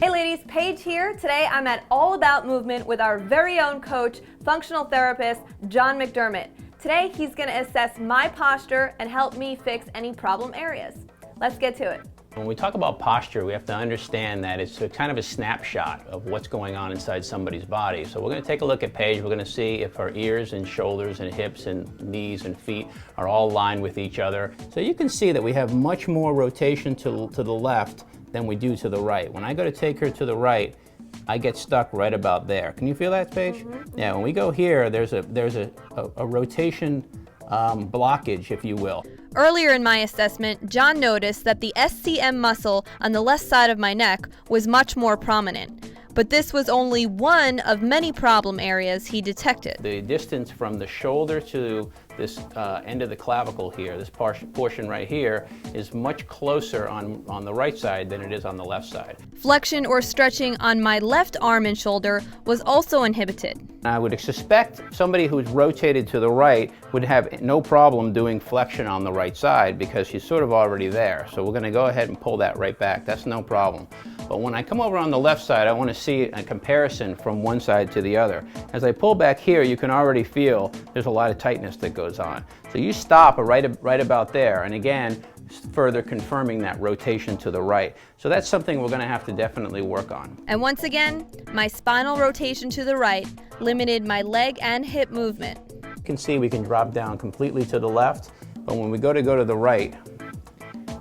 Hey ladies, Paige here. Today I'm at All About Movement with our very own coach, functional therapist, John Mcdermott. Today he's going to assess my posture and help me fix any problem areas. Let's get to it. When we talk about posture, we have to understand that it's kind of a snapshot of what's going on inside somebody's body. So we're going to take a look at Paige. We're going to see if her ears and shoulders and hips and knees and feet are all aligned with each other. So you can see that we have much more rotation to the left than we do to the right. When I go to take her to the right, I get stuck right about there. Can you feel that, Paige? Mm-hmm. Yeah, when we go here, there's a rotation blockage, if you will. Earlier in my assessment, John noticed that the SCM muscle on the left side of my neck was much more prominent. But this was only one of many problem areas he detected. The distance from the shoulder to this end of the clavicle here, this portion right here, is much closer on the right side than it is on the left side. Flexion or stretching on my left arm and shoulder was also inhibited. I would suspect somebody who's rotated to the right would have no problem doing flexion on the right side because she's sort of already there. So we're going to go ahead and pull that right back. That's no problem. But when I come over on the left side, I want to see a comparison from one side to the other. As I pull back here, you can already feel there's a lot of tightness that goes on. So you stop right about there, and again, further confirming that rotation to the right. So that's something we're going to have to definitely work on. And once again, my spinal rotation to the right limited my leg and hip movement. You can see we can drop down completely to the left, but when we go to the right,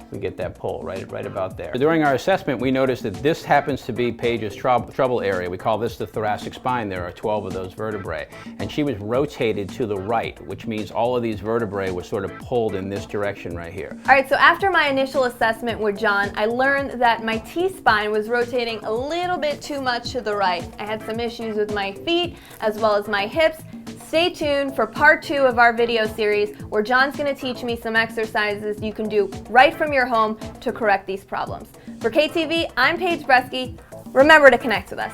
we get that pull right about there. During our assessment, we noticed that this happens to be Paige's trouble area. We call this the thoracic spine. There are 12 of those vertebrae. And she was rotated to the right, which means all of these vertebrae were sort of pulled in this direction right here. All right, so after my initial assessment with John, I learned that my T-spine was rotating a little bit too much to the right. I had some issues with my feet as well as my hips. Stay tuned for part 2 of our video series where John's going to teach me some exercises you can do right from your home to correct these problems. For KTV, I'm Paige Bresky. Remember to connect with us.